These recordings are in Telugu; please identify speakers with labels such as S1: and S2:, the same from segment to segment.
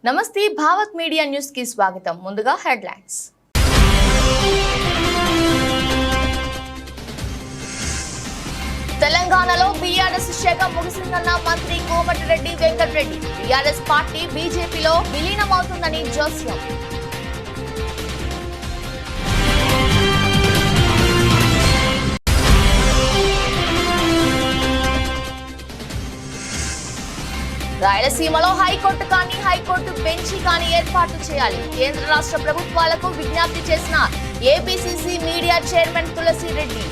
S1: నమస్తే భావత్ మీడియా న్యూస్ కి స్వాగతం. ముందుగా హెడ్లైన్స్. తెలంగాణలో బీఆర్ఎస్ శాఖ ముగిసిందన్న మంత్రి కోమటిరెడ్డి వెంకటరెడ్డి. బీఆర్ఎస్ పార్టీ బీజేపీలో విలీనమవుతుందని జోస్యం. రాయలసీమలో హైకోర్టు కానీ హైకోర్టు బెంచి కానీ ఏర్పాటు చేయాలి. కేంద్ర రాష్ట్ర ప్రభుత్వాలకు విజ్ఞప్తి చేసిన APCC media chairman Tulasireddy.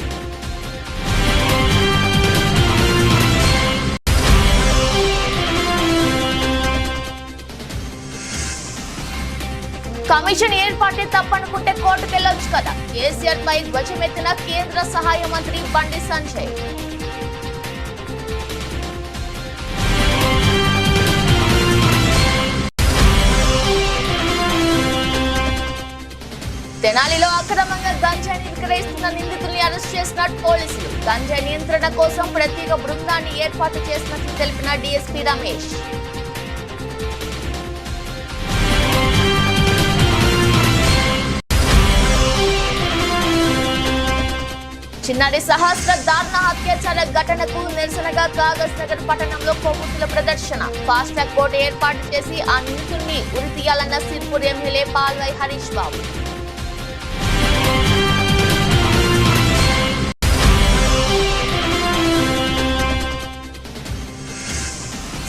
S1: Commission ఏర్పాటే తప్పనుకుంటే కోర్టుకెళ్లొచ్చు కదా. కేసీఆర్ పై ధ్వజమెత్తిన కేంద్ర సహాయ మంత్రి బండి సంజయ్. తెనాలిలో అక్రమంగా గంజాయిని విక్రయిస్తున్న నిందితుల్ని అరెస్ట్ చేసిన పోలీసులు. గంజాయి నియంత్రణ కోసం ప్రత్యేక బృందాన్ని ఏర్పాటు చేసినట్లు తెలిపిన డీఎస్పీ రమేష్. చిన్నారి సహస్ర దారుణ అత్యాచార ఘటనకు నిరసనగా కాగజ్ నగర్ పట్టణంలో కొవ్వొత్తుల ప్రదర్శన. ఫాస్ట్ ట్రాక్ కోర్టు ఏర్పాటు చేసి ఆ నిందితుల్ని ఉరి తీయాలన్న సిర్పూర్ ఎమ్మెల్యే పాల్వై హరీష్ బాబు.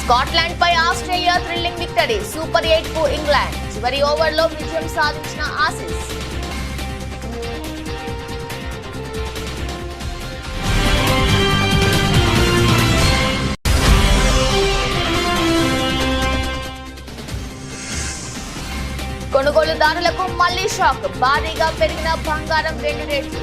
S1: స్కాట్లాండ్ పై ఆస్ట్రేలియా థ్రిల్లింగ్ విక్టరీ. సూపర్ 8 కు ఇంగ్లాండ్. చివరి ఓవర్లో విజయం సాధించిన ఆసీస్. కొనుగోలుదారులకు మళ్లీ షాక్. భారీగా పెరిగిన బంగారం వెండి రేట్లు.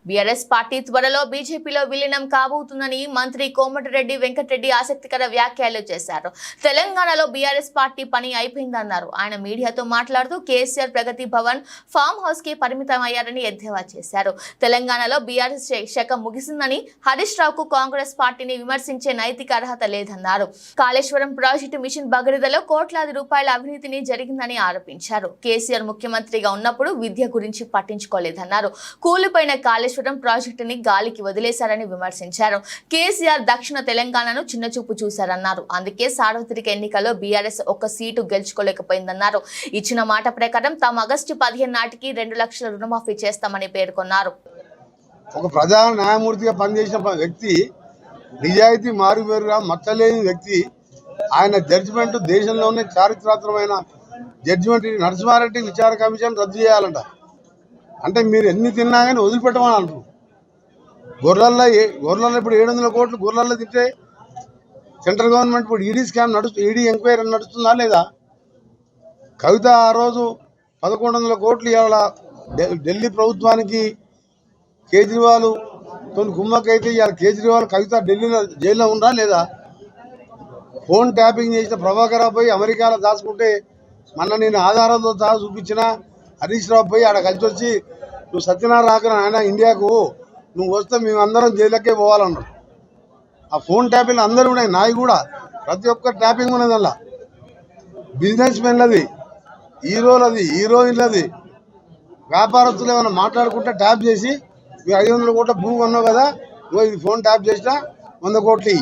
S1: బీఆర్ఎస్ పార్టీ త్వరలో బీజేపీలో విలీనం కాబోతుందని మంత్రి కోమటిరెడ్డి వెంకటరెడ్డి ఆసక్తికర వ్యాఖ్యలు చేశారు. తెలంగాణలో బీఆర్ఎస్ పార్టీ పని అయిపోయిందన్నారు. ఆయన మీడియాతో మాట్లాడుతూ కేసీఆర్ ప్రగతి భవన్ ఫామ్ హౌస్ కి పరిమితమయ్యారని ఎద్దేవా చేశారు. తెలంగాణలో బీఆర్ఎస్ శాఖ ముగిసిందని, హరీష్ రావుకు కాంగ్రెస్ పార్టీని విమర్శించే నైతిక అర్హత లేదన్నారు. కాళేశ్వరం ప్రాజెక్టు మిషన్ భగీరథలో కోట్లాది రూపాయల అవినీతిని జరిగిందని ఆరోపించారు. కేసీఆర్ ముఖ్యమంత్రిగా ఉన్నప్పుడు విద్య గురించి పట్టించుకోలేదన్నారు. కూలిపోయిన కాళేశ్వరం ప్రాజెక్టుని గాలికి వదిలేశారని విమర్శించారు. కేసీఆర్ దక్షిణ తెలంగాణను చిన్నచూపు చూశారన్నారు. అందుకే సార్వత్రిక ఎన్నికల్లో బీఆర్ఎస్ ఒక్క సీటు గెలుచుకోలేకపోయిందన్నారు. ఇచ్చిన మాట ప్రకారం తాము ఆగస్టు 15 నాటికి 2 లక్షల రుణమాఫీ చేస్తామని పేర్కొన్నారు.
S2: ఒక ప్రధాన న్యాయమూర్తిగా పనిచేసిన వ్యక్తి, నిజాయితీ మారుమేరుగా మచ్చలేని వ్యక్తి, ఆయన జడ్జిమెంట్ దేశంలోనే చారిత్రాత్మకమైన జడ్జిమెంట్. నరసింహారెడ్డి విచార కమిషన్ రద్దు చేయాలంట. అంటే మీరు ఎన్ని తిన్నా కానీ వదిలిపెట్టమని అంటారు. గొర్రెల్లో ఇప్పుడు 700 కోట్లు గొర్రెల్లో తింటే సెంట్రల్ గవర్నమెంట్ ఇప్పుడు ఈడీ స్కామ్ ఈడీ ఎంక్వైరీ నడుస్తుందా లేదా? కవిత ఆ రోజు 1100 కోట్లు ఇవాళ ఢిల్లీ ప్రభుత్వానికి కేజ్రీవాల్ కుమ్మకైతే ఇవాళ కేజ్రీవాల్ కవిత ఢిల్లీలో జైల్లో ఉందా లేదా? ఫోన్ ట్యాపింగ్ చేసిన ప్రభాకర్ పోయి అమెరికాలో దాచుకుంటే మొన్న నేను ఆధారాలతో సహా చూపించిన హరీష్ రావు పోయి ఆడ కలిసి వచ్చి, నువ్వు సత్యనారాయణ ఆయన ఇండియాకు నువ్వు వస్తే మేమందరం జైలుకే పోవాలన్నారు. ఆ ఫోన్ ట్యాపింగ్ అందరూ ఉన్నాయి, నాయి కూడా ప్రతి ఒక్క ట్యాపింగ్ ఉన్నది. అలా బిజినెస్ మెన్లది, హీరోలది, హీరోయిన్లది, వ్యాపారస్తులు ఏమైనా మాట్లాడుకుంటే ట్యాప్ చేసి, మీరు 500 కోట్ల భూమి కొన్నావు కదా, నువ్వు ఇది ఫోన్ ట్యాప్ చేసినా 100 కోట్లు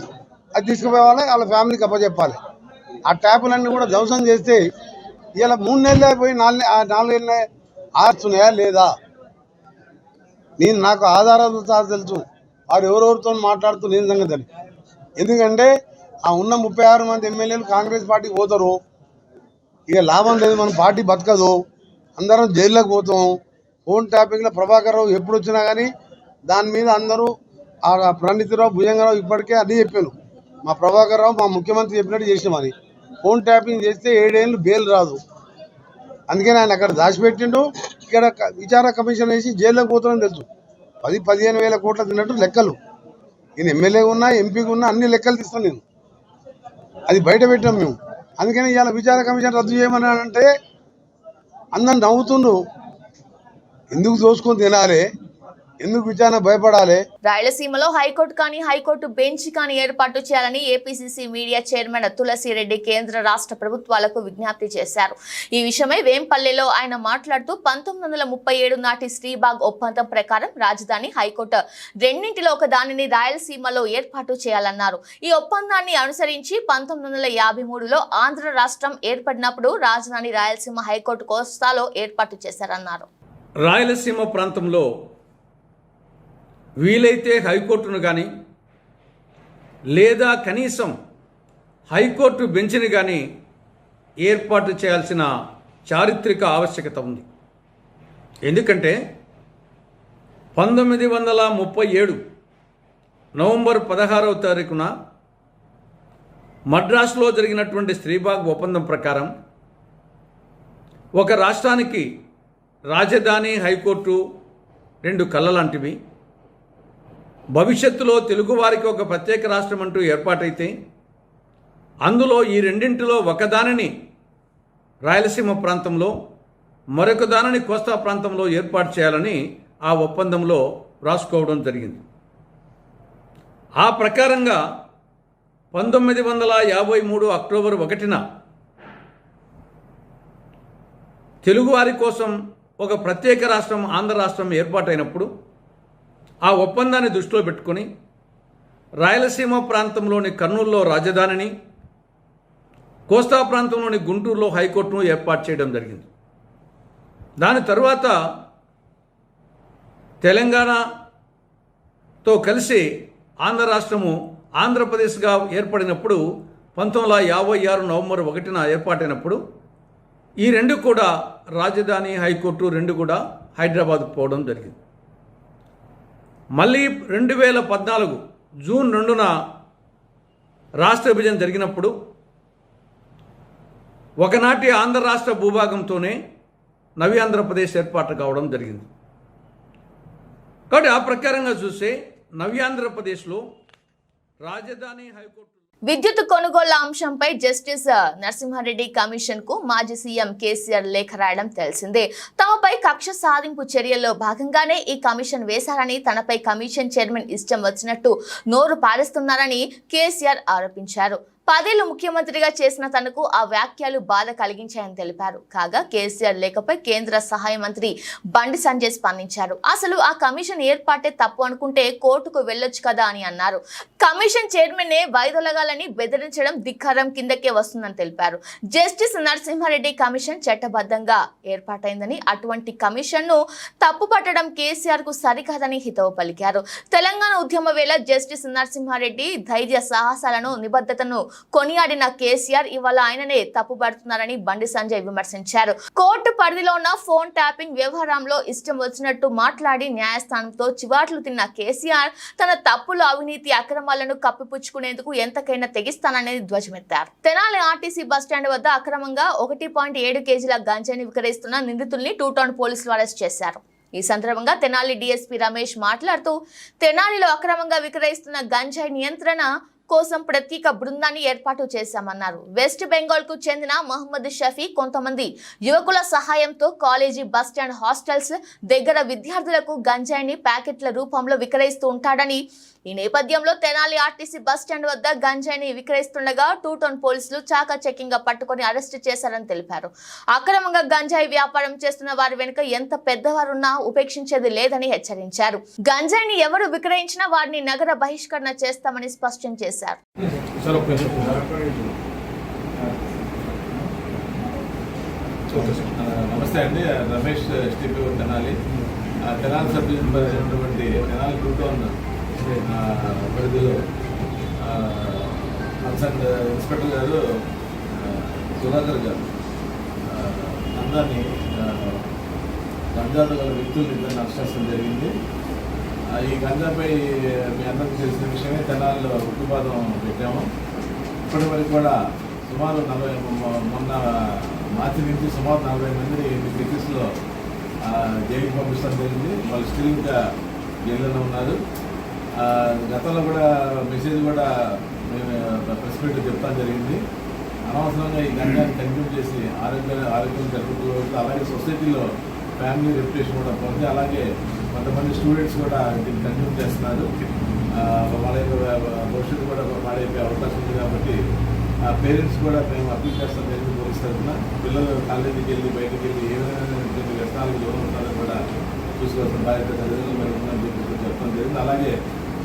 S2: అది తీసుకుపోవాలి, వాళ్ళ ఫ్యామిలీకి అప్పచెప్పాలి. ఆ ట్యాపులన్నీ కూడా ధ్వంసం చేస్తే ఇలా 3 నెలలు అయిపోయి 4 నెలలే ఆడుతున్నాయా లేదా? నాకు ఆధారాలతో సహా తెలుసు వారు ఎవరెవరితో మాట్లాడుతూ నేను సంగతి. ఎందుకంటే ఆ ఉన్న 36 మంది ఎమ్మెల్యేలు కాంగ్రెస్ పార్టీకి పోతారు. ఇక లాభం లేదు, మన పార్టీ బతకదు, అందరం జైల్లోకి పోతాం. ఫోన్ ట్యాపింగ్లో ప్రభాకర్ రావు ఎప్పుడు వచ్చినా కానీ దాని మీద అందరూ ప్రణీతిరావు, భుజంగరావు ఇప్పటికే అన్నీ చెప్పాను. మా ప్రభాకర్ రావు మా ముఖ్యమంత్రి చెప్పినట్టు చేసినామని. ఫోన్ ట్యాపింగ్ చేస్తే 7 ఏళ్ళు బెయిల్ రాదు. అందుకని ఆయన అక్కడ దాచిపెట్టిండు. ఇక్కడ విచార కమిషన్ వేసి జైల్లోకి పోతామని తెలుసు. 10-15 వేల కోట్ల తిన్నట్టు లెక్కలు. నేను ఎమ్మెల్యేగా ఉన్నా, ఎంపీగా ఉన్నా, అన్ని లెక్కలు తీస్తాను నేను. అది బయట పెట్టాం మేము. అందుకని ఇవాళ విచార కమిషన్ రద్దు చేయమని అంటే అందరు నవ్వుతుండ్రు. ఎందుకు దోసుకొని తినాలి? ఎందుకు విచారణ భయపడాలి?
S1: రాయలసీమలో హైకోర్టు కానీ హైకోర్టు బెంచ్ కానీ ఏర్పాటు చేయాలని ఏపీసీసీ మీడియా చైర్మన్ తులసిరెడ్డి కేంద్ర రాష్ట్ర ప్రభుత్వాలకు విజ్ఞప్తి చేశారు. ఈ విషయమై వేంపల్లెలో ఆయన మాట్లాడుతూ 1937 నాటి శ్రీబాగ్ ఒప్పందం ప్రకారం రాజధాని హైకోర్టు రెండింటిలో ఒక దానిని రాయలసీమలో ఏర్పాటు చేయాలన్నారు. ఈ ఒప్పందాన్ని అనుసరించి 1953లో ఆంధ్ర రాష్ట్రం ఏర్పడినప్పుడు రాజధాని రాయలసీమ హైకోర్టు కోస్తాలో ఏర్పాటు చేశారన్నారు.
S3: రాయలసీమ ప్రాంతంలో వీలైతే హైకోర్టును కానీ లేదా కనీసం హైకోర్టు బెంచ్ని కానీ ఏర్పాటు చేయాల్సిన చారిత్రక ఆవశ్యకత ఉంది. ఎందుకంటే 1937 నవంబర్ 16వ తారీఖున మద్రాసులో జరిగినటువంటి శ్రీబాగ్ ఒప్పందం ప్రకారం ఒక రాష్ట్రానికి రాజధాని హైకోర్టు రెండు కళ్ళ లాంటివి. భవిష్యత్తులో తెలుగువారికి ఒక ప్రత్యేక రాష్ట్రం అంటూ ఏర్పాటైతే అందులో ఈ రెండింటిలో ఒకదానిని రాయలసీమ ప్రాంతంలో మరొక దానిని కోస్తా ప్రాంతంలో ఏర్పాటు చేయాలని ఆ ఒప్పందంలో రాసుకోవడం జరిగింది. ఆ ప్రకారంగా 1953 అక్టోబర్ 1న తెలుగువారి కోసం ఒక ప్రత్యేక రాష్ట్రం ఆంధ్ర రాష్ట్రం ఏర్పాటైనప్పుడు ఆ ఒప్పందాన్ని దృష్టిలో పెట్టుకొని రాయలసీమ ప్రాంతంలోని కర్నూలులో రాజధానిని, కోస్తా ప్రాంతంలోని గుంటూరులో హైకోర్టును ఏర్పాటు చేయడం జరిగింది. దాని తరువాత తెలంగాణతో కలిసి ఆంధ్ర రాష్ట్రము ఆంధ్రప్రదేశ్గా ఏర్పడినప్పుడు 1956 నవంబర్ 1న ఏర్పాటైనప్పుడు ఈ రెండు కూడా రాజధాని హైకోర్టు రెండు కూడా హైదరాబాద్కు పోవడం జరిగింది. మళ్ళీ 2014 జూన్ 2న రాష్ట్ర విభజన జరిగినప్పుడు ఒకనాటి ఆంధ్ర రాష్ట్ర భూభాగంతోనే నవి ఆంధ్రప్రదేశ్ ఏర్పాటు కావడం జరిగింది. కాబట్టి ఆ ప్రకారంగా చూస్తే నవి ఆంధ్రప్రదేశ్లో రాజధాని హైకోర్టు
S1: విద్యుత్ కొనుగోళ్ల అంశంపై జస్టిస్ నరసింహారెడ్డి కమిషన్ కు మాజీ సీఎం కేసీఆర్ లేఖ రాయడం తెలిసిందే. తమపై కక్ష సాధింపు చర్యల్లో భాగంగానే ఈ కమిషన్ వేశారని, తనపై కమిషన్ చైర్మన్ ఇష్టం వచ్చినట్టు నోరు పారేస్తున్నారని కేసీఆర్ ఆరోపించారు. 10 ఏళ్లు ముఖ్యమంత్రిగా చేసిన తనకు ఆ వ్యాఖ్యలు బాధ కలిగించాయని తెలిపారు. కాగా కేసీఆర్ లేఖపై కేంద్ర సహాయ మంత్రి బండి సంజయ్ స్పందించారు. అసలు ఆ కమిషన్ ఏర్పాటే తప్పు అనుకుంటే కోర్టుకు వెళ్లొచ్చు కదా అని అన్నారు. కమిషన్ చైర్మన్ వైదొలగాలని బెదిరించడం ధిక్కారం కిందకే వస్తుందని తెలిపారు. జస్టిస్ నరసింహారెడ్డి కమిషన్ చట్టబద్ధంగా ఏర్పాటైందని, అటువంటి కమిషన్ ను తప్పు పట్టడం కేసీఆర్ కు సరికాదని హితవు పలికారు. తెలంగాణ ఉద్యమ వేళ జస్టిస్ నరసింహారెడ్డి ధైర్య సాహసాలను, నిబద్ధతను కొనియాడిన కేసీఆర్ ఇవాళ ఆయననే తప్పుపడుతున్నారని బండి సంజయ్ విమర్శించారు. కోర్టు పరిధిలో ఉన్న ఫోన్ ట్యాపింగ్ వ్యవహారంలో ఇష్టం వచ్చినట్టు మాట్లాడి న్యాయస్థానంతో చివాట్లు తిన్న కేసీఆర్ తన తప్పులు, అవినీతి, అక్రమాలను కప్పిపుచ్చుకునేందుకు ఎంతకైనా తెగిస్తాననేది ధ్వజమెత్తారు. తెనాలి ఆర్టీసీ బస్టాండ్ వద్ద అక్రమంగా 1.7 కేజీల గంజాయిని విక్రయిస్తున్న నిందితుల్ని 2 టౌన్ పోలీసులు అరెస్ట్ చేశారు. ఈ సందర్భంగా తెనాలి డీఎస్పీ రమేష్ మాట్లాడుతూ తెనాలిలో అక్రమంగా విక్రయిస్తున్న గంజాయి నియంత్రణ కోసం ప్రత్యేక బృందాన్ని ఏర్పాటు చేశామన్నారు. వెస్ట్ బెంగాల్ కు చెందిన మహమ్మద్ షఫీ కొంతమంది యువకుల సహాయంతో కాలేజీ, బస్టాండ్, హాస్టల్స్ దగ్గర విద్యార్థులకు గంజాయిని ప్యాకెట్ల రూపంలో విక్రయిస్తూ ఉంటాడని, ఈ నేపథ్యంలో తెనాలి ఆర్టీసీ బస్టాండ్ వద్ద గంజాయిని విక్రయిస్తుండగా 2 టౌన్ పోలీసులు చాకచక్యంగా పట్టుకొని అరెస్టు చేశారని తెలిపారు. అక్రమంగా గంజాయి వ్యాపారం చేస్తున్న వారి వెనుక ఎంత పెద్దవారున్నా ఉపేక్షించేది లేదని హెచ్చరించారు. గంజాయిని ఎవరు విక్రయించినా వారిని నగర బహిష్కరణ చేస్తామని స్పష్టం చేశారు.
S4: నమస్తే అండి, Ramesh STP Tenali. Tenali sub division పరిధినటువంటి తెనాలి 2 టౌన్ పరిధిలో కన్సర్న్ ఇన్స్పెక్టర్ గారు సుధాకర్ గారు అందరినీ గంజాతో గల వ్యక్తులు ఇద్దరిని అరెస్ట్ చేయడం జరిగింది. ఈ గంజాపై మీ అందరికీ తెలిసిన విషయమే, తెనాలిలో ఉక్కుపాదం పెట్టాము. ఇప్పటి వరకు కూడా సుమారు మొన్న మార్చి నుంచి సుమారు 40 మంది కేసులో జైలుకి పంపించడం జరిగింది. వాళ్ళు స్టిల్ ఇంకా జైల్లోనే ఉన్నారు. గతంలో కూడా మెసేజ్ కూడా మేము ప్రెస్ మీట్ చెప్తాం జరిగింది. అనవసరంగా ఈ గంజాన్ని కన్జ్యూమ్ చేసి ఆరోగ్యం జరుగుతూ, అలాగే సొసైటీలో ఫ్యామిలీ రెప్యుటేషన్ కూడా పోతుంది. అలాగే కొంతమంది స్టూడెంట్స్ కూడా దీన్ని కన్జ్యూమ్ చేస్తున్నారు. వాళ్ళ యొక్క భవిష్యత్తు కూడా మాడైపోయే అవకాశం ఉంది. కాబట్టి పేరెంట్స్ కూడా మేము అప్పీల్ చేస్తాం జరిగింది పోలీస్ తరఫున. పిల్లలు కాలేజీకి వెళ్ళి బయటకు వెళ్ళి ఏ విధమైనటువంటి వ్యసనాలకు దూరం ఉండాలని కూడా చూసుకోవాల్సిన బాధ్యత తల్లిదండ్రులు మరి ఉందని చెప్పి చెప్పడం జరిగింది. అలాగే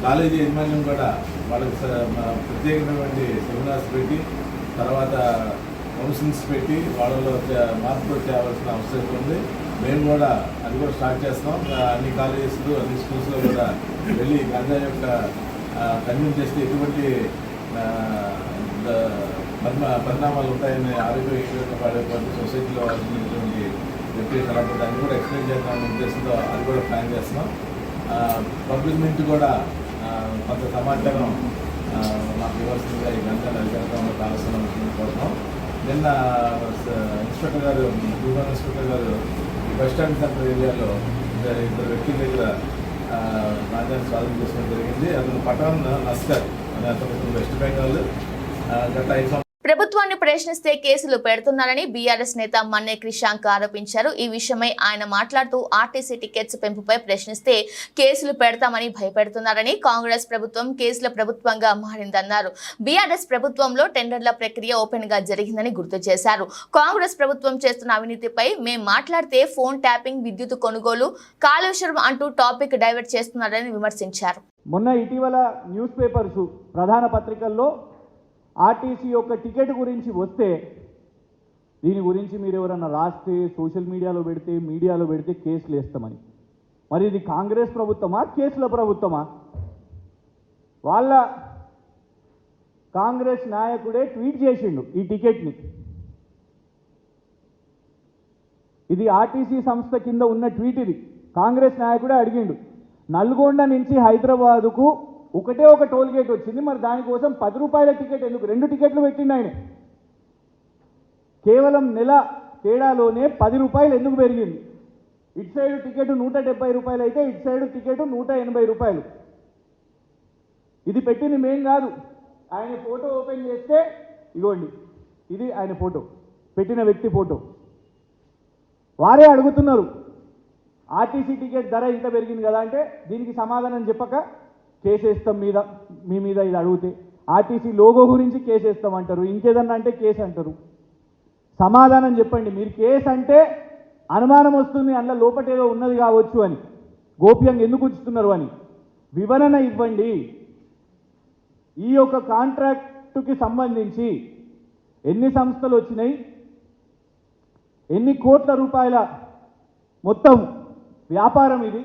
S4: కాలేజీ యజమాన్యం కూడా వాళ్ళకి ప్రత్యేకమైనటువంటి సెమినార్స్ పెట్టి తర్వాత కౌన్సిలింగ్స్ పెట్టి వాళ్ళలో మార్పులు తేవాల్సిన అవసరం ఉంది. మేము కూడా అది కూడా స్టార్ట్ చేస్తాం. అన్ని కాలేజెస్లో అన్ని స్కూల్స్లో కూడా వెళ్ళి గంజా యొక్క కన్జ్యూమ్ చేస్తే ఎటువంటి పరిణామాలు ఉంటాయని ఆరోగ్యంగా పడేటువంటి సొసైటీలో ఉన్నటువంటి వ్యక్తి కాబట్టి దాన్ని కూడా ఎక్స్ప్లెయిన్ చేద్దామనే ఉద్దేశంతో అది కూడా ప్లాన్ చేస్తున్నాం. పబ్లిక్ నుంచి కూడా కొంత సమాచారం మాకు ఇవ్వాల్సిందిగా ఈ గంటల అధికారంలో కావాల్సిన కోరుతున్నాం. నిన్న ఇన్స్పెక్టర్ గారు రూరల్ ఇన్స్పెక్టర్ గారు ఈ బస్టాండ్ సెంటర్ ఏరియాలో ఇద్దరు వ్యక్తుల దగ్గర రాజ్యాన్ని స్వాధీనం చేసుకోవడం జరిగింది. అతను పఠాన్ నస్కర్ అనే అతను వెస్ట్ బెంగాల్ గత 5
S1: ప్రభుత్వాన్ని ప్రశ్నిస్తే కేసులు పెడుతున్నారని బీఆర్ఎస్ నేత మన్నే క్రిషాంక్ ఆరోపించారు. ఈ విషయమై ఆయన మాట్లాడుతూ ఆర్టీసీ టికెట్స్ పెంపుపై ప్రశ్నిస్తే కేసులు పెడతామని భయపెడుతున్నారని, కాంగ్రెస్ ప్రభుత్వం కేసుల ప్రభుత్వంగా మారిందన్నారు. బీఆర్ఎస్ ప్రభుత్వంలో టెండర్ల ప్రక్రియ ఓపెన్ గా జరిగిందని గుర్తు చేశారు. కాంగ్రెస్ ప్రభుత్వం చేస్తున్న అవినీతిపై మేం మాట్లాడితే ఫోన్ ట్యాపింగ్, విద్యుత్ కొనుగోలు, కాళేశ్వరం అంటూ టాపిక్ డైవర్ట్ చేస్తున్నారని విమర్శించారు.
S5: మొన్న ఇటీవల న్యూస్ పేపర్స్ ప్రధాన పత్రికల్లో ఆర్టీసీ యొక్క టికెట్ గురించి వస్తే దీని గురించి మీరు ఎవరన్నా రాస్తే సోషల్ మీడియాలో పెడితే కేసులు వేస్తామని. మరి ఇది కాంగ్రెస్ ప్రభుత్వమా, కేసుల ప్రభుత్వమా? వాళ్ళ కాంగ్రెస్ నాయకుడే ట్వీట్ చేసిండు ఈ టికెట్ని. ఇది ఆర్టీసీ సంస్థ కింద ఉన్న ట్వీట్. ఇది కాంగ్రెస్ నాయకుడే అడిగిండు. నల్గొండ నుంచి హైదరాబాదుకు ఒకటే ఒక టోల్ గేట్ వచ్చింది, మరి దానికోసం 10 రూపాయల టికెట్ ఎందుకు? 2 టికెట్లు పెట్టిండు ఆయన. కేవలం నెల తేడాలోనే 10 రూపాయలు ఎందుకు పెరిగింది? ఇటు సైడ్ టికెట్ 170 రూపాయలు అయితే ఇటు సైడ్ టికెట్ 180 రూపాయలు. ఇది పెట్టింది మేం కాదు. ఆయన ఫోటో ఓపెన్ చేస్తే ఇగోండి, ఇది ఆయన ఫోటో, పెట్టిన వ్యక్తి ఫోటో. వారే అడుగుతున్నారు ఆర్టీసీ టికెట్ ధర ఇంత పెరిగింది కదా అంటే దీనికి సమాధానం చెప్పక కేసేస్తాం మీ మీద ఇది అడిగితే. ఆర్టీసీ లోగో గురించి కేసేస్తాం అంటారు, ఇంకేదన్నా అంటే కేసు అంటారు. సమాధానం చెప్పండి. మీరు కేసు అంటే అనుమానం వస్తుంది, అందులో లోపటేదో ఉన్నది కావచ్చు అని, గోప్యంగా ఎందుకు ఉంచుతున్నారు అని వివరణ ఇవ్వండి. ఈ యొక్క కాంట్రాక్టుకి సంబంధించి ఎన్ని సంస్థలు వచ్చినాయి, ఎన్ని కోట్ల రూపాయల మొత్తం వ్యాపారం ఇది?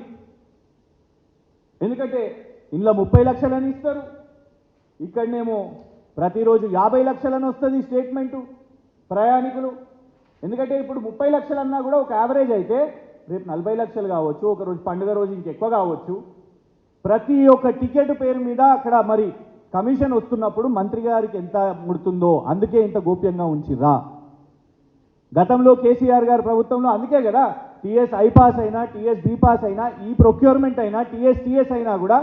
S5: ఎందుకంటే ఇందులో 30 లక్షలని ఇస్తారు, ఇక్కడనేమో ప్రతిరోజు 50 లక్షలని వస్తుంది స్టేట్మెంటు ప్రయాణికులు. ఎందుకంటే ఇప్పుడు 30 లక్షలు అన్నా కూడా ఒక యావరేజ్ అయితే రేపు 40 లక్షలు కావచ్చు, ఒక రోజు పండుగ రోజు ఇంకెక్కువ కావచ్చు. ప్రతి ఒక్క టికెట్ పేరు మీద అక్కడ మరి కమిషన్ వస్తున్నప్పుడు మంత్రి గారికి ఎంత ముడుతుందో అందుకే ఇంత గోప్యంగా ఉంచిర్రా. గతంలో కేసీఆర్ గారి ప్రభుత్వంలో అందుకే కదా టీఎస్ ఐపాస్ అయినా, టీఎస్ బీపాస్ అయినా, ఈ ప్రొక్యూర్మెంట్ అయినా, టీఎస్ అయినా కూడా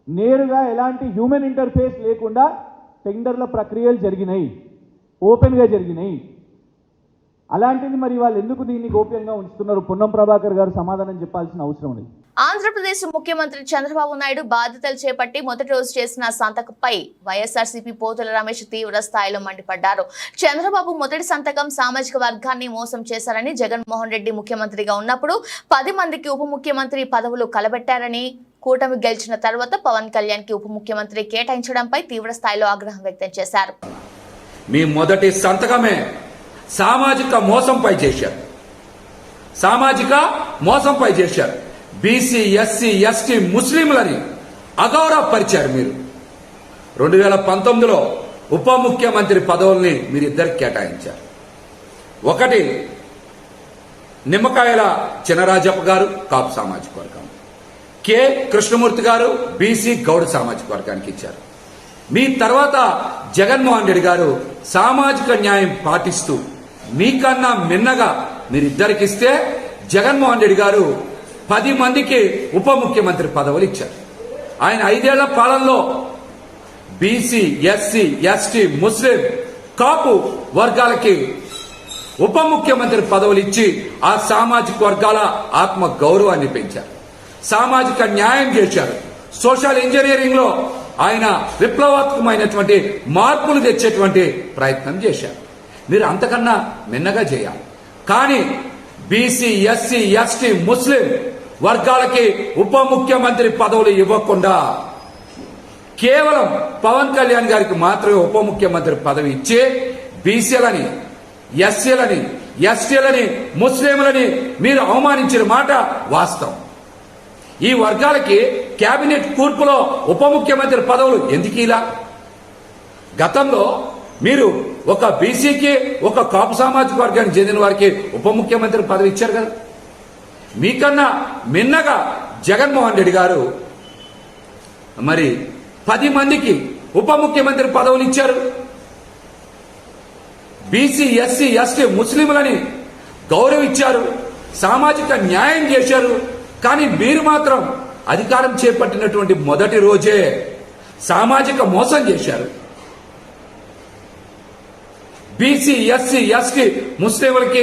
S5: నేరుగా ఎలాంటి హ్యూమన్ ఇంటర్ఫేస్ లేకుండా టెండర్ల ప్రక్రియలు జరిగినాయి, ఓపెన్గా జరిగినాయి. అలాంటిది మరి వాళ్ళు ఎందుకు దీన్ని గోప్యంగా ఉంచుతున్నారు? పొన్నం ప్రభాకర్ గారు సమాధానం చెప్పాల్సిన అవసరం ఉంది.
S1: ఆంధ్రప్రదేశ్ ముఖ్యమంత్రి చంద్రబాబు నాయుడు బాధ్యతలు చేపట్టి మొదటి రోజు చేసిన సంతకంపై వైఎస్ఆర్సీపీ పోతుల రమేష్ తీవ్ర స్థాయిలో మండిపడ్డారు. చంద్రబాబు మొదటి సంతకం సామాజిక వర్గాన్ని మోసం చేశారని, జగన్మోహన్ రెడ్డి ముఖ్యమంత్రిగా ఉన్నప్పుడు 10 మందికి ఉప ముఖ్యమంత్రి పదవులు కలబెట్టారని, కూటమి గెలిచిన తర్వాత పవన్ కళ్యాణ్ కి ఉప ముఖ్యమంత్రి కేటాయించడంపై తీవ్ర స్థాయిలో ఆగ్రహం వ్యక్తం చేశారు.
S6: మీ మొదటి సంతకమే సామాజిక మోసంపై చేశారు. బీసీ, ఎస్సీ, ఎస్టీ, ముస్లింలని అగౌరవపరిచారు. మీరు 2019లో ఉప ముఖ్యమంత్రి పదవుల్ని మీరిద్దరికి కేటాయించారు. ఒకటి నిమ్మకాయల చినరాజప్ప గారు కాపు సామాజిక వర్గం, కె కృష్ణమూర్తి గారు బీసీ గౌడ్ సామాజిక వర్గానికి ఇచ్చారు. మీ తర్వాత జగన్మోహన్ రెడ్డి గారు సామాజిక న్యాయం పాటిస్తూ మీకన్నా మిన్నగా మీరిద్దరికిస్తే జగన్మోహన్ రెడ్డి గారు 10 మందికి ఉప ముఖ్యమంత్రి పదవులు ఇచ్చారు. ఆయన 5 ఏళ్ల పాలనలో బీసీ, ఎస్సీ, ఎస్టీ, ముస్లిం, కాపు వర్గాలకి ఉప ముఖ్యమంత్రి పదవులు ఇచ్చి ఆ సామాజిక వర్గాల ఆత్మ గౌరవాన్ని పెంచారు. సామాజిక న్యాయం చేశారు. సోషల్ ఇంజనీరింగ్ లో ఆయన విప్లవాత్మకమైనటువంటి మార్పులు తెచ్చేటువంటి ప్రయత్నం చేశారు. మీరు అంతకన్నా మిన్నగా చేయాలి. కానీ బీసీ, ఎస్సీ, ఎస్టీ, ముస్లిం వర్గాలకి ఉప ముఖ్యమంత్రి పదవులు ఇవ్వకుండా కేవలం పవన్ కళ్యాణ్ గారికి మాత్రమే ఉప ముఖ్యమంత్రి పదవి ఇచ్చి బీసీలని, ఎస్సీలని, ఎస్టీలని, ముస్లింలని మీరు అవమానించిన మాట వాస్తవం. ఈ వర్గాలకి కేబినెట్ కూర్పులో ఉప ముఖ్యమంత్రి పదవులు ఎందుకు ఇలా? గతంలో మీరు ఒక బీసీకి, ఒక కాపు సామాజిక వర్గానికి చెందిన వారికి ఉప ముఖ్యమంత్రి పదవి ఇచ్చారు కదా. మీకన్నా మిన్నగా జగన్మోహన్ రెడ్డి గారు మరి 10 మందికి ఉప ముఖ్యమంత్రి పదవులు ఇచ్చారు. బీసీ, ఎస్సీ, ఎస్టీ, ముస్లింలని గౌరవించారు, సామాజిక న్యాయం చేశారు. కానీ మీరు మాత్రం అధికారం చేపట్టినటువంటి మొదటి రోజే సామాజిక మోసం చేశారు. బీసీ, ఎస్సీ, ఎస్టీ, ముస్లింలకి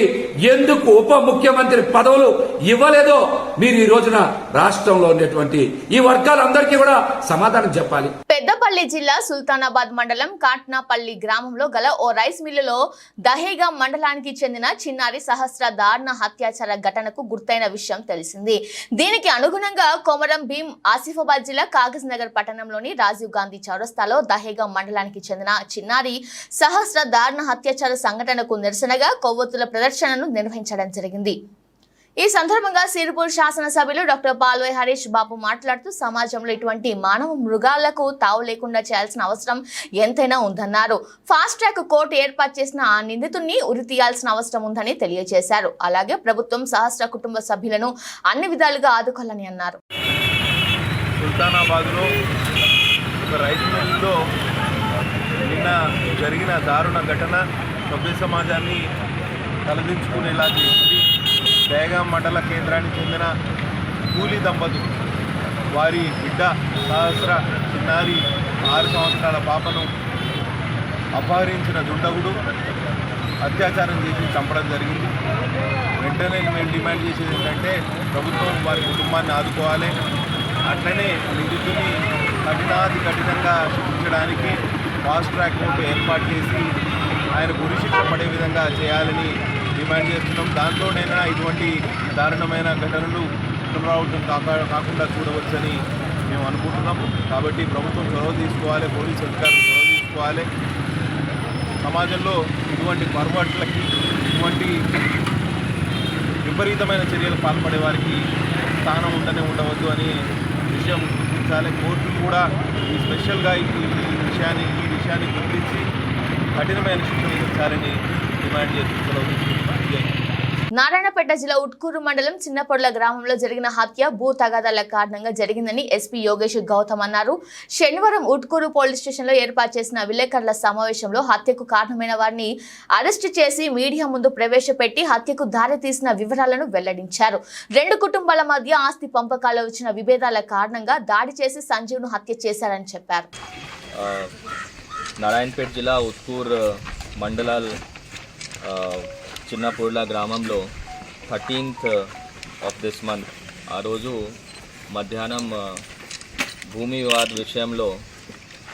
S6: ఎందుకు ఉప ముఖ్యమంత్రి పదవులు ఇవ్వలేదో మీరు ఈ రోజున రాష్ట్రంలో ఉండేటువంటి ఈ వర్గాలందరికీ కూడా సమాధానం చెప్పాలి.
S1: పెద్దపల్లి జిల్లా సుల్తానాబాద్ మండలం కాట్నాపల్లి గ్రామంలో గల ఓ రైస్ మిల్లులో దహేగా మండలానికి చెందిన చిన్నారి సహస్ర దారుణ అత్యాచార ఘటనకు గుర్తైన విషయం తెలిసింది. దీనికి అనుగుణంగా కొమరం భీం ఆసిఫాబాద్ జిల్లా కాగజ్ నగర్ పట్టణంలోని రాజీవ్ గాంధీ చౌరస్తాలో దహేగా మండలానికి చెందిన చిన్నారి సహస్ర దారుణ అత్యాచార సంఘటనకు నిరసనగా కొవ్వొత్తుల ప్రదర్శనను నిర్వహించడం జరిగింది. ఈ సందర్భంగా సిరిపూర్ శాసనసభ్యులు డాక్టర్ పాల్వై హరీష్ బాబు మాట్లాడుతూ సమాజంలో ఇటువంటి మానవ మృగాలకు తావు లేకుండా చేయాల్సిన అవసరం ఎంతైనా ఉందన్నారు. ఫాస్ట్ ట్రాక్ కోర్టు ఏర్పాటు చేసిన ఆ నిందితుడిని ఉరి తీయాల్సిన అవసరం ఉందని తెలియజేశారు. అలాగే ప్రభుత్వం సహస్ర కుటుంబ సభ్యులను అన్ని విధాలుగా ఆదుకోవాలని అన్నారు.
S7: సుల్తానాబాద్లో ఒక రైస్ మిల్లులో నిన్న జరిగిన దారుణ ఘటన సభ్య సమాజాన్ని తలదించుకునేలా చేసింది. దహేగా మండల కేంద్రానికి చెందిన కూలీ దంపతులు వారి బిడ్డ సహస్ర చిన్నారి 6 సంవత్సరాల పాపను అపహరించిన దుండగుడు అత్యాచారం చేసి చంపడం జరిగింది. వెంటనే మేము డిమాండ్ చేసేది ఏంటంటే ప్రభుత్వం వారి కుటుంబాన్ని ఆదుకోవాలి. అట్లనే నిందితుని కఠినంగా శిక్షించడానికి ఫాస్ట్ ట్రాక్ కోర్టు ఏర్పాటు చేసి ఆయన ఉరిశిక్ష పడే విధంగా చేయాలని డిమాండ్ చేస్తున్నాం. దాంతోనైనా ఇటువంటి దారుణమైన ఘటనలు పునరావృతం కాకుండా చూడవచ్చని మేము అనుకుంటున్నాం. కాబట్టి ప్రభుత్వం చొరవ తీసుకోవాలి, పోలీసు అధికారులు చొరవ తీసుకోవాలి. సమాజంలో ఇటువంటి పొరపాట్లకి, ఇటువంటి విపరీతమైన చర్యలు పాల్పడే వారికి స్థానం ఉండవద్దు అని విషయం గుర్తించాలి. కోర్టులు కూడా స్పెషల్గా ఈ విషయాన్ని గుర్తించి కఠినమైన శిక్ష విధించాలని డిమాండ్ చేస్తూ
S1: నారాయణపేట జిల్లా ఉట్కూరు మండలం చిన్నపొడ్ల గ్రామంలో జరిగిన హత్య భూ తగాదాల కారణంగా జరిగిందని ఎస్పీ యోగేష్ గౌతమ్ అన్నారు. శనివారం ఉట్కూరు పోలీస్ స్టేషన్లో ఏర్పాటు చేసిన విలేకరుల సమావేశంలో హత్యకు కారణమైన వారిని అరెస్టు చేసి మీడియా ముందు ప్రవేశపెట్టి హత్యకు దారి తీసిన వివరాలను వెల్లడించారు. 2 కుటుంబాల మధ్య ఆస్తి పంపకాల్లో వచ్చిన విభేదాల కారణంగా దాడి చేసి సంజీవ్ను హత్య చేశారని చెప్పారు.
S8: నారాయణపేట జిల్లా ఉట్కూర్ మండలాల్ చిన్నపొడ్ల గ్రామంలో 13th ఆఫ్ దిస్ మంత్ ఆ రోజు మధ్యాహ్నం భూమి వివాద విషయంలో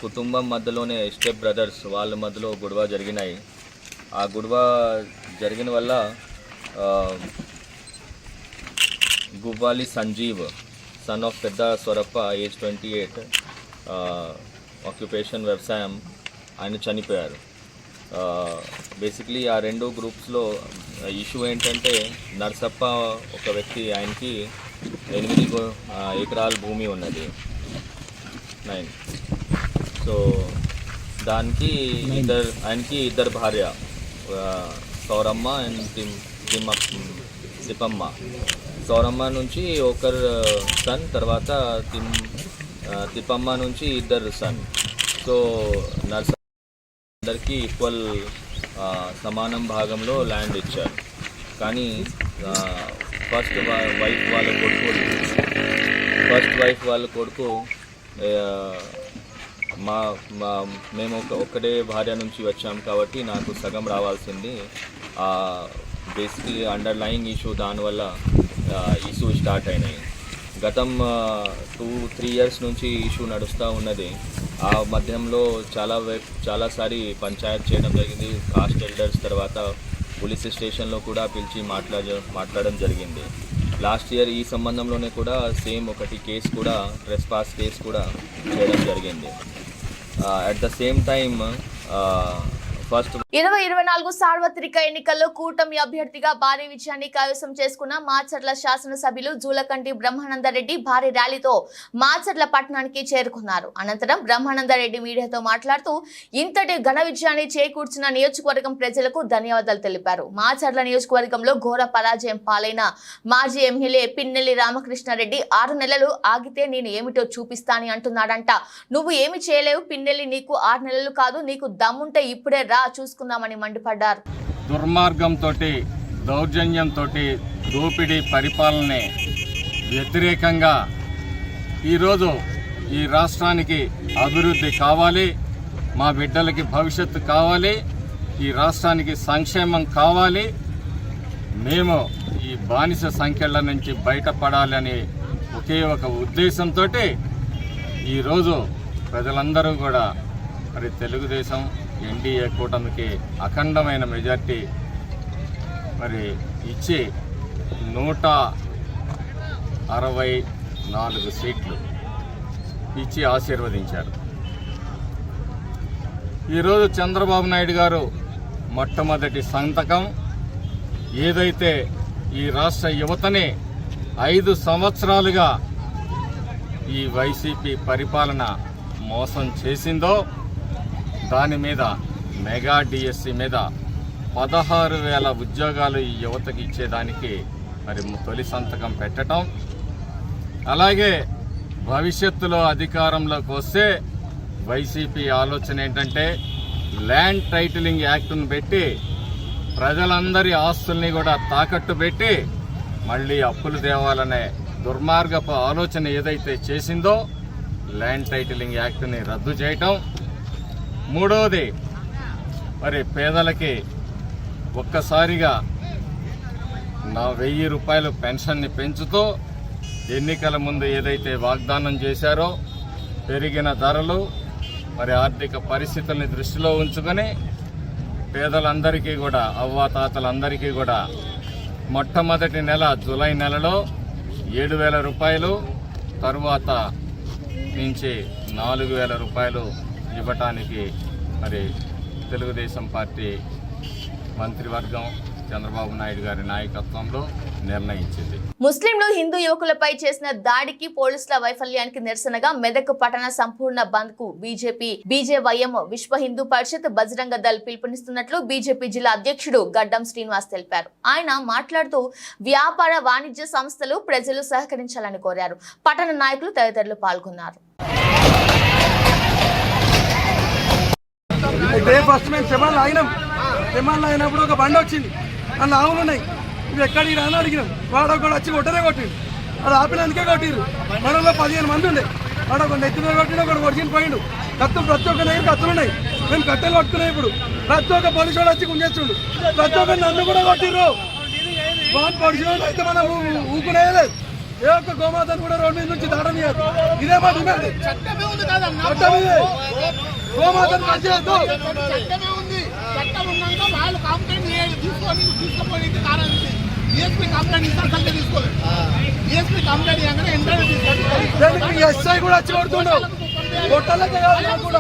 S8: కుటుంబం మధ్యలోనే స్టెప్ బ్రదర్స్ వాళ్ళ మధ్యలో గొడవ జరిగినాయి. ఆ గొడవ జరిగిన వల్ల గువ్వాలి సంజీవ్ సన్ ఆఫ్ పెద్ద స్వరప్ప ఏజ్ 28 ఆక్యుపేషన్ వ్యవసాయం ఆయన చనిపోయారు. బేసిక్లీ ఆ 2 గ్రూప్స్లో ఇష్యూ ఏంటంటే నర్సప్ప ఒక వ్యక్తి, ఆయనకి 8 ఎకరాల భూమి ఉన్నది 9. సో దానికి ఆయనకి ఇద్దరు భార్య సౌరమ్మ అండ్ తిప్పమ్మ. సౌరమ్మ నుంచి ఒకరు సన్, తర్వాత తిప్పమ్మ నుంచి 2 సన్. సో నర్స అందరికీ ఈక్వల్ సమానం భాగంలో ల్యాండ్ ఇచ్చారు. కానీ ఫస్ట్ వైఫ్ వాళ్ళ కొడుకు మేము ఒక్కటే భార్య నుంచి వచ్చాం కాబట్టి నాకు సగం రావాల్సింది. బేసిక్లీ అండర్లయింగ్ ఇష్యూ, దానివల్ల ఇష్యూ స్టార్ట్ అయినాయి. గతం 2-3 ఇయర్స్ నుంచి ఇష్యూ నడుస్తూ ఉన్నది. ఆ మధ్యంలో చాలాసారి పంచాయత్ చేయడం జరిగింది. కాస్ట్ ఎల్డర్స్ తర్వాత పోలీస్ స్టేషన్లో కూడా పిలిచి మాట్లాడడం జరిగింది. లాస్ట్ ఇయర్ ఈ సంబంధంలోనే కూడా సేమ్ ఒకటి కేసు కూడా ట్రెస్పాస్ కేసు కూడా చేయడం జరిగింది. At the same time first
S1: 2024 సార్వత్రిక ఎన్నికల్లో కూటమి అభ్యర్థిగా భారీ విజయాన్ని కైవసం చేసుకున్న మాచర్ల శాసనసభ్యులు జూలకంటి బ్రహ్మానందరెడ్డి భారీ ర్యాలీతో మాచర్ల పట్టణానికి చేరుకున్నారు. అనంతరం బ్రహ్మానందరెడ్డి మీడియాతో మాట్లాడుతూ ఇంతటి ఘన విజయాన్ని చేకూర్చిన నియోజకవర్గం ప్రజలకు ధన్యవాదాలు తెలిపారు. మాచర్ల నియోజకవర్గంలో ఘోర పరాజయం పాలైన మాజీ ఎమ్మెల్యే పిన్నెల్లి రామకృష్ణారెడ్డి 6 నెలలు ఆగితే నేను ఏమిటో చూపిస్తానని అంటున్నాడంట. నువ్వు ఏమి చేయలేవు పిన్నెల్లి, నీకు 6 నెలలు కాదు, నీకు దమ్ముంటే ఇప్పుడే చూసుకుందామని మండిపడ్డారు.
S9: దుర్మార్గంతో దౌర్జన్యంతో దోపిడీ పరిపాలనే వ్యతిరేకంగా ఈరోజు ఈ రాష్ట్రానికి అభివృద్ధి కావాలి, మా బిడ్డలకి భవిష్యత్తు కావాలి, ఈ రాష్ట్రానికి సంక్షేమం కావాలి, మేము ఈ బానిస సంఖ్యల నుంచి బయటపడాలని ఒకే ఒక ఉద్దేశంతో ఈరోజు ప్రజలందరూ కూడా మరి తెలుగుదేశం ఎన్డీఏ కూటమికి అఖండమైన మెజార్టీ మరి ఇచ్చి 164 సీట్లు ఇచ్చి ఆశీర్వదించారు. ఈరోజు చంద్రబాబు నాయుడు గారు మొట్టమొదటి సంతకం ఏదైతే ఈ రాష్ట్ర యువతని 5 సంవత్సరాలుగా ఈ వైసీపీ పరిపాలన మోసం చేసిందో దాని మీద మెగా డిఎస్సి మీద 16,000 ఉద్యోగాలు ఈ యువతకి ఇచ్చేదానికి మరి తొలి సంతకం పెట్టడం, అలాగే భవిష్యత్తులో అధికారంలోకి వస్తే వైసీపీ ఆలోచన ఏంటంటే ల్యాండ్ టైటిలింగ్ యాక్ట్ను పెట్టి ప్రజలందరి ఆస్తుల్ని కూడా తాకట్టు పెట్టి మళ్ళీ అప్పులు తేవాలనే దుర్మార్గపు ఆలోచన ఏదైతే చేసిందో ల్యాండ్ టైటిలింగ్ యాక్ట్ని రద్దు చేయటం. మూడవది మరి పేదలకి ఒక్కసారిగా 1000 రూపాయలు పెన్షన్ని పెంచుతూ ఎన్నికల ముందు ఏదైతే వాగ్దానం చేశారో పెరిగిన ధరలు మరి ఆర్థిక పరిస్థితుల్ని దృష్టిలో ఉంచుకొని పేదలందరికీ కూడా అవ్వాతాతలందరికీ కూడా మొట్టమొదటి నెల జూలై నెలలో 7,000 రూపాయలు, తరువాత నుంచి 4,000 రూపాయలు ఇవ్వటానికి మరి తెలుగుదేశం పార్టీ మంత్రివర్గం చంద్రబాబు నాయుడు గారి నాయకత్వంలో నిర్ణయించింది.
S1: ముస్లింలు హిందూ యువకులపై చేసిన దాడికి పోలీసుల వైఫల్యానికి నిరసనగా మెదక్ పట్టణ సంపూర్ణ బంద్ కు బీజేవైఎం విశ్వ హిందూ పరిషత్ బజరంగ దళ్ పిలుపునిస్తున్నట్లు బీజేపీ జిల్లా అధ్యక్షుడు గడ్డం శ్రీనివాస్ తెలిపారు. ఆయన మాట్లాడుతూ వ్యాపార వాణిజ్య సంస్థలు ప్రజలు సహకరించాలని కోరారు. పట్టణ నాయకులు తదితరులు పాల్గొన్నారు.
S10: ఫస్ట్ మేము తెమాన్లో అయినప్పుడు ఒక బండి వచ్చింది, అందులో ఆవులు ఉన్నాయి, ఇవి ఎక్కడికి రాని అడిగినాం. వాడు కూడా వచ్చి కొట్టిండు, అది ఆపినందుకే కొట్టిరు. మనలో 15 మంది ఉండే, వాడు ఒక నెత్తి మీద కొట్టిండు, ఒకటి కొడిచిన పోయిండు. కత్తులు ప్రతి ఒక్క దగ్గర కత్తులు ఉన్నాయి, మేము కట్టెలు పట్టుకున్నాం. ఇప్పుడు ప్రతి ఒక్క పోలీసు వాడు వచ్చి గుంజేస్తుండు, ప్రతి ఒక్క నన్ను కూడా కొట్టిర్రు. పొడిచిన అయితే మనం ఊకునేయలేదు. ఏ ఒక్క గోమాతను కూడా రోడ్డు మీద నుంచి దాటనియాలి. ఇదే మా డిమాండ్. గోమాతను కట్ చేయొద్దు. ఎస్ఐ కూడా వచ్చి కొడుతున్నావు, కొట్టాలకే కాదు కూడా.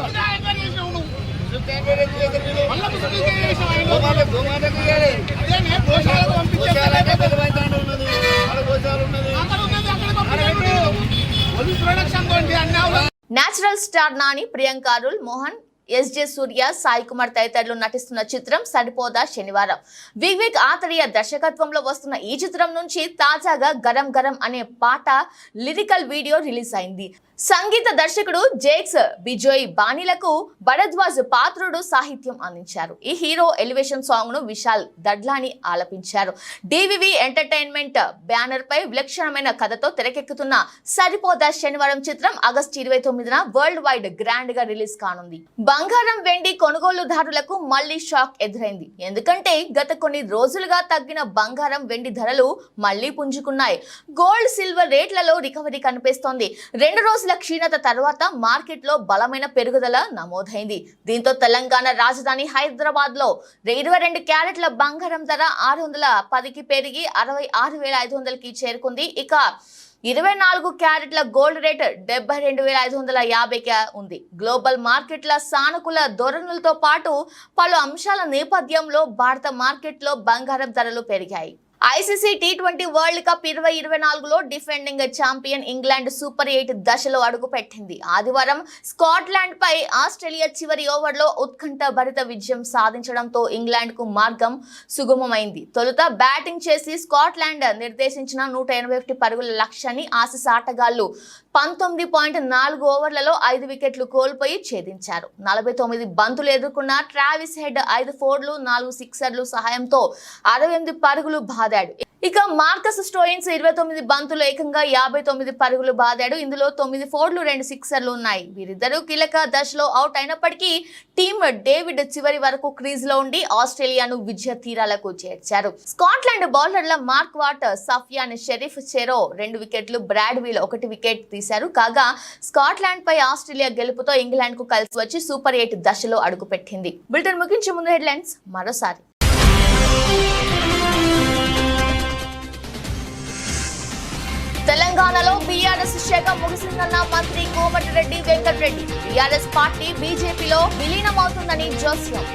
S1: Natural star Nani, Priyanka Arul, Mohan, SJ Surya, Sai Kumar తదితరులు నటిస్తున్న చిత్రం సరిపోదా శనివారం. వివేక్ ఆత్రేయ దర్శకత్వంలో వస్తున్న ఈ చిత్రం నుంచి తాజాగా గరం గరం అనే పాట లిరికల్ వీడియో రిలీజ్ అయింది. సంగీత దర్శకుడు జేక్స్ బిజోయ్ బాణీలకు భరద్వాజ్ పాత్రుడు సాహిత్యం అందించారు. ఈ హీరో ఎలివేషన్ సాంగ్ ను Vishal Dadlani ఆలపించారు. DVV entertainment banner పై విలక్షణమైన కథతో తెరకెక్కుతున్న సరిపోదా శనివారం చిత్రం ఆగస్టు 29న వరల్డ్ వైడ్ గ్రాండ్ గా రిలీజ్ కానుంది. బంగారం వెండి కొనుగోలుదారులకు మళ్లీ షాక్ ఎదురైంది. ఎందుకంటే గత కొన్ని రోజులుగా తగ్గిన బంగారం వెండి ధరలు మళ్లీ పుంజుకున్నాయి. గోల్డ్ సిల్వర్ రేట్లలో రికవరీ కనిపిస్తోంది. 2 రోజుల క్షీణత తర్వాత మార్కెట్లో బలమైన పెరుగుదల నమోదైంది. దీంతో తెలంగాణ రాజధాని హైదరాబాద్ లో 22 క్యారెట్ల బంగారం ధర 610కి పెరిగి 66,500కి చేరుకుంది. ఇక 24 క్యారెట్ల గోల్డ్ రేట్ 72,550గా ఉంది. గ్లోబల్ మార్కెట్ల సానుకూల ధోరణులతో పాటు పలు అంశాల నేపథ్యంలో భారత మార్కెట్లో బంగారం ధరలు పెరిగాయి. ఐసీసీ T20 వరల్డ్ కప్ 2024లో డిఫెండింగ్ ఛాంపియన్ ఇంగ్లాండ్ సూపర్ 8 దశలో అడుగుపెట్టింది. ఆదివారం స్కాట్లాండ్ పై ఆస్ట్రేలియా చివరి ఓవర్లో ఉత్కంఠ భరిత విజయం సాధించడంతో ఇంగ్లాండ్ కు మార్గం సుగమమైంది. తొలుత బ్యాటింగ్ చేసి స్కాట్లాండ్ నిర్దేశించిన 181 పరుగుల లక్ష్యాన్ని ఆసీస్ ఆటగాళ్లు 19.4 ఓవర్లలో 5 వికెట్లు కోల్పోయి ఛేదించారు. 49 బంతులు ఎదుర్కొన్న ట్రావిస్ హెడ్ 5 ఫోర్లు 4 సిక్సర్లు సహాయంతో 68 పరుగులు బాదాడు. ఇక మార్కస్ స్టోయిన్స్ 29 బంతులు ఏకంగా 59 పరుగులు బాదాడు. ఇందులో 9 ఫోర్లు 2 సిక్సర్లు ఉన్నాయి. వీరిద్దరూ కీలక దశలో అవుట్ అయినప్పటికీ టీమ్ డేవిడ్ చివరి వరకు క్రీజ్ లో ఉండి ఆస్ట్రేలియాను విజయ తీరాలకు చేర్చారు. స్కాట్లాండ్ బౌలర్ల మార్క్ వాట్, సఫియాన్ షరీఫ్ చెరో 2 వికెట్లు, బ్రాడ్ వీల్ 1 వికెట్ తీశారు. కాగా స్కాట్లాండ్ పై ఆస్ట్రేలియా గెలుపుతో ఇంగ్లాండ్ కు కలిసి వచ్చి సూపర్ 8 దశలో అడుగుపెట్టింది. బులెటిన్ ముగించే ముందు హెడ్లైన్స్ మరోసారి. తెలంగాణలో బీఆర్ఎస్ శాఖ ముగిసిందన్న మంత్రి కోమటిరెడ్డి వెంకటరెడ్డి. బీఆర్ఎస్ పార్టీ బీజేపీలో విలీనమవుతుందని జోస్యం.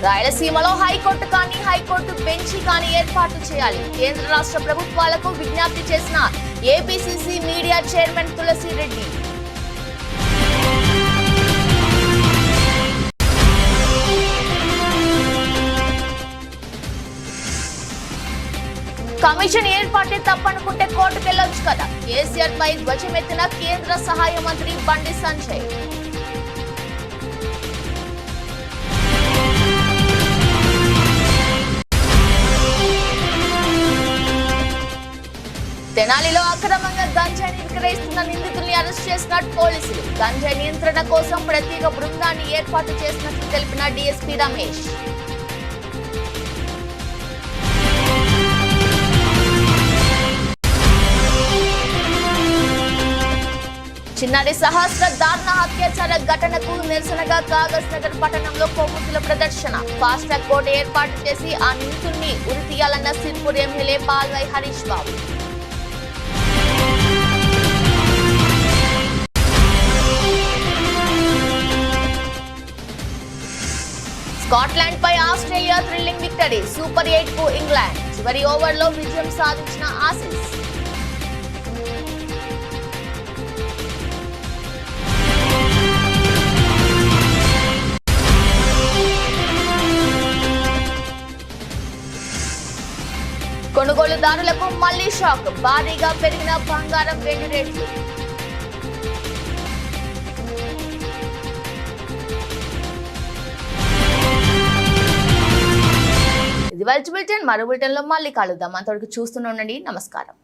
S1: రాయలసీమలో హైకోర్టు కానీ హైకోర్టు బెంచి కానీ ఏర్పాటు చేయాలి. కేంద్ర రాష్ట్ర ప్రభుత్వాలకు విజ్ఞప్తి చేసిన APCC media chairman Tulasireddy. Commission ఏర్పాటే తప్పనుకుంటే కోర్టుకెళ్లొచ్చు కదా. కేసీఆర్ పై ధ్వజమెత్తిన కేంద్ర సహాయ మంత్రి బండి సంజయ్. తెనాలిలో అక్రమంగా గంజాయిని విక్రయిస్తున్న నిందితుల్ని అరెస్ట్ చేసిన పోలీసులు. గంజాయి నియంత్రణ కోసం ప్రత్యేక బృందాన్ని ఏర్పాటు చేసినట్లు తెలిపిన డీఎస్పీ రమేష్. చిన్నారి సహస్ర దారుణ అత్యాచార ఘటనకు నిరసనగా కాగజ్ నగర్ పట్టణంలో కొవ్వొత్తుల ప్రదర్శన. ఫాస్ట్ ట్రాక్ కోర్టు ఏర్పాటు చేసి ఆ నిందితుల్ని ఉరితీయాలన్న సిర్పూర్ ఎమ్మెల్యే పాల్వాయి హరీష్ బాబు. స్కాట్లాండ్ పై ఆస్ట్రేలియా థ్రిల్లింగ్ విక్టరీ. సూపర్ 8 కు ఇంగ్లాండ్ చివరి ఓవర్లో విజయం సాధించిన ఆసీస్. కొనుగోలుదారులకు మళ్లీ షాక్. భారీగా పెరిగిన బంగారం వెండి రేట్లు. ఇది వాల్చి బులెటిన్. మరో బులెటిన్ లో మళ్ళీ కలుద్దాం. అంతవరకు చూస్తూనే ఉండండి. నమస్కారం.